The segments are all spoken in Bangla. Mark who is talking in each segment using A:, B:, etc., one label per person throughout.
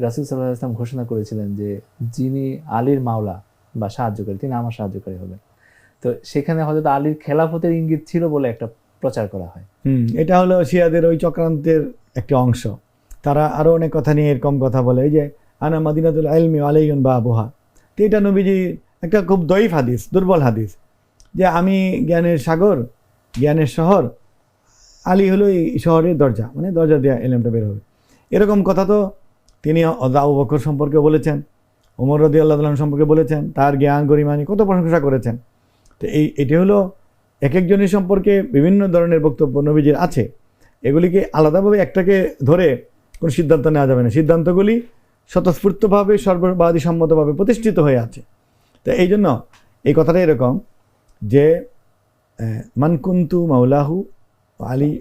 A: রাসূল সাল্লাল্লাহু আলাইহি ওয়াসাল্লাম ঘোষণা করেছিলেন যে যিনি আলীর মাওলা বা সাহায্যকারী তিনি আমার সাহায্যকারী হবেন। তো সেখানে হযরত আলীর খেলাফতের ইঙ্গিত ছিল বলে একটা প্রচার করা হয়।
B: এটা হলো শিয়াদের ওই চক্রান্তের একটা অংশ। তারা আরো অনেক কথা নিয়ে এরকম কথা বলে, এই যে আনা মাদিনাতুল ইলমি ওয়া আলাইহিন বাবুহা। তো এটা নবীজি একটা খুব দয়ীফ হাদিস, দুর্বল হাদিস, যে আমি জ্ঞানের সাগর, জ্ঞানের শহর, আলী হলো এই শহরের দরজা, মানে দরজা দিয়ে ইলমটা বের হবে। এরকম কথা তো তিনি আবু বকর সম্পর্কে বলেছেন, ওমর রাদিয়াল্লাহু আনহু সম্পর্কে বলেছেন, তার জ্ঞান গরিমানি কত প্রশংসা করেছেন। তো এটি হলো এক একজনের সম্পর্কে বিভিন্ন ধরনের বক্তব্য নবীজির আছে। এগুলিকে আলাদাভাবে একটাকে ধরে কোনো সিদ্ধান্ত নেওয়া যাবে না। সিদ্ধান্তগুলি স্বতঃস্ফূর্তভাবে সর্ববাদী সম্মতভাবে প্রতিষ্ঠিত হয়ে আছে। তো এই জন্য এই কথাটা এরকম যে মানকুন্তু মাওলাহু আলী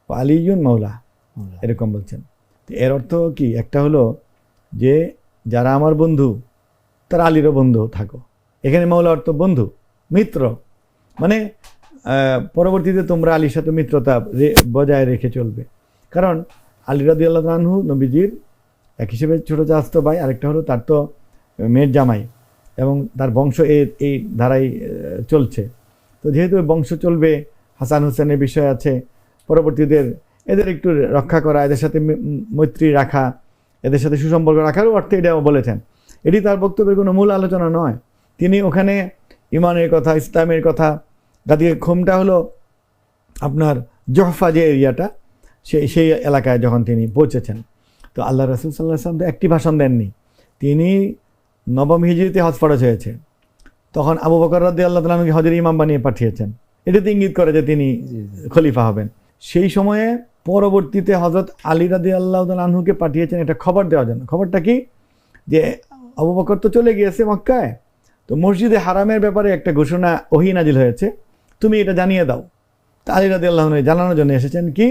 B: আলিউন মাওলা, এরকম বলছেন। তো এর অর্থ কি? একটা হলো যে যারা আমার বন্ধু তারা আলীরও বন্ধু থাকো। এখানে মাওলা অর্থ বন্ধু, মিত্র, মানে পরবর্তীতে তোমরা আলীর সাথে মিত্রতা বজায় রেখে চলবে। কারণ আলী রাদিয়াল্লাহু আনহু নবীজির এক হিসেবে ছোটো চাচাতো ভাই, আরেকটা হলো তার তো মেয়ের জামাই, এবং তার বংশ এই ধারাই চলছে। তো যেহেতু বংশ চলবে, হাসান হুসেনের বিষয় আছে, পরবর্তীদের এদের একটু রক্ষা করা, এদের সাথে মৈত্রী রাখা, এদের সাথে সুসম্পর্ক রাখার অর্থে এটাও বলেছেন। এটি তার বক্তব্যের কোনো মূল আলোচনা নয়। তিনি ওখানে ইমানের কথা, ইসলামের কথা, গাদিয়ে খুমটা হলো আপনার জহফা যে এরিয়াটা, সেই এলাকায় যখন তিনি পৌঁছেছেন, তো আল্লাহ রাসূল সাল্লাল্লাহু আলাইহি ওয়াসাল্লাম তো একটি ভাষণ দেননি। তিনি নবম হিজরিতে হজ ফরজ হয়েছে, তখন আবু বকর রাদিয়াল্লাহু তাআলা আনহুকে হজের ইমাম বানিয়ে পাঠিয়েছেন। এটাতে ইঙ্গিত করে যে তিনি খলিফা হবেন। সেই সময়ে পরবর্তীতে হযরত আলী রাদিয়াল্লাহু তাআলা আনহুকে পাঠিয়েছেন এটা খবর দেওয়ার জন্য। খবরটা কি? যে আবু বকর তো চলে গিয়েছে মক্কায়, তো মসজিদে হারামের ব্যাপারে একটা ঘোষণা ওহী নাজিল হয়েছে, তুমি এটা জানিয়ে দাও। তা আলী রাদিয়াল্লাহু আনহু জানানোর জন্য এসেছেন কি,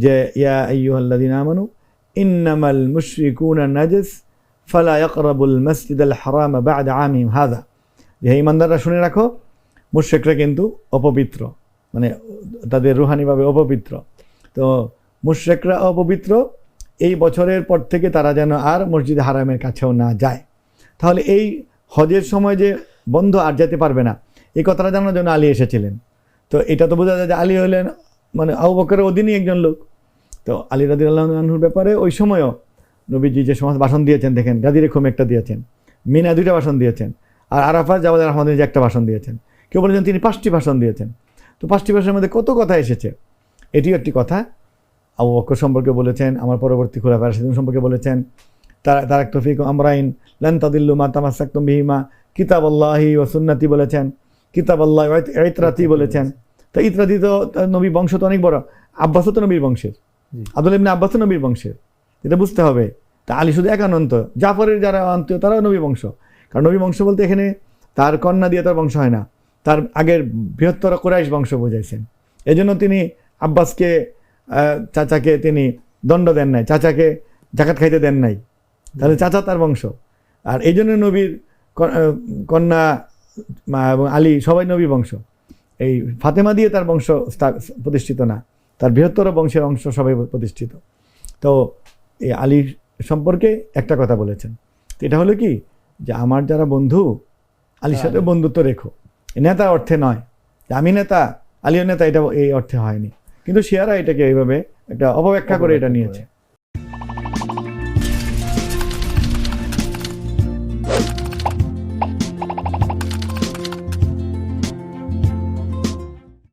B: যে ইয়া আইয়ুহাল্লাযীনা আমানু ইন্নামাল মুশরিকুনা নাজাস ফালা ইয়াকরাবুল মাসজিদাল হারাম বা'দা আমিহিম হাযা। যে ঈমানদাররা শুনে রাখো, মুশরিকরা কিন্তু অপবিত্র, মানে তাদের রুহানিভাবে অপবিত্র। তো মুশরিকরা অপবিত্র, এই বছরের পর থেকে তারা যেন আর মসজিদে হারামের কাছেও না যায়। তাহলে এই হজের সময় যে বন্ধ আর যেতে পারবে না, এই কথাটা জানার জন্য আলী এসেছিলেন। তো এটা তো বোঝা যায় যে আলী হলেন মানে আবু বকরের অধীনই একজন লোক। তো আলী রাদিয়াল্লাহু আনহুর ব্যাপারে ওই সময়ও নবীজি যে সমস্ত ভাষণ দিয়েছেন, দেখেন গাদিরে খুম একটা দিয়েছেন, মিনা 2টা ভাষণ দিয়েছেন, আর আরাফাত জাওয়াদ রহমানের যে একটা ভাষণ দিয়েছেন। কেউ বলেছেন তিনি 5টি ভাষণ দিয়েছেন। তো 5টি ভাষণের মধ্যে কত কথা এসেছে, এটিও একটি কথা। আবু বকর সম্পর্কে বলেছেন, আমার পরবর্তী খুলাফায়ে রাশিদুন সম্পর্কে বলেছেন, তারাকতু ফীকুম আমরাইন লান তাদিল্লু মা তামাসসাকতুম বিহিমা, কিতাবাল্লাহি ওয়া সুন্নতি বলেছেন, কিতাবাল্লাহি ওয়া ইতরাতি বলেছেন। তো ইতরাতি তো নবী বংশ তো অনেক বড়, আব্বাসও তো নবীর বংশের, আব্দুল্লাহ ইবনে আব্বাসও নবীর বংশের, এটা বুঝতে হবে। তা আলী শুধু একানন্ত, জাফরের যারা আত্মীয় তারাও নবী বংশ। কারণ নবী বংশ বলতে এখানে তার কন্যা দিয়ে তার বংশ হয় না, তার আগের বৃহত্তর কুরাইশ বংশ বোঝাইছেন। এই জন্য তিনি আব্বাসকে, চাচাকে তিনি দণ্ড দেন নাই, চাচাকে জাকাত খাইতে দেন নাই, তাহলে চাচা তার বংশ। আর এই জন্য নবীর কন্যা এবং আলী সবাই নবী বংশ। এই ফাতেমা দিয়ে তার বংশ প্রতিষ্ঠিত না, তার বৃহত্তর বংশের অংশ সবাই প্রতিষ্ঠিত। তো এই আলী সম্পর্কে একটা কথা বলেছেন, এটা হলো কি, যে আমার যারা বন্ধু আলীর সাথে বন্ধুত্ব রেখো। নেতা অর্থে নয় যে আমি নেতা আলীও নেতা, এটা এই অর্থে হয়নি। কিন্তু শিয়ারা এটাকে এইভাবে একটা অপব্যাখ্যা করে এটা নিয়েছে।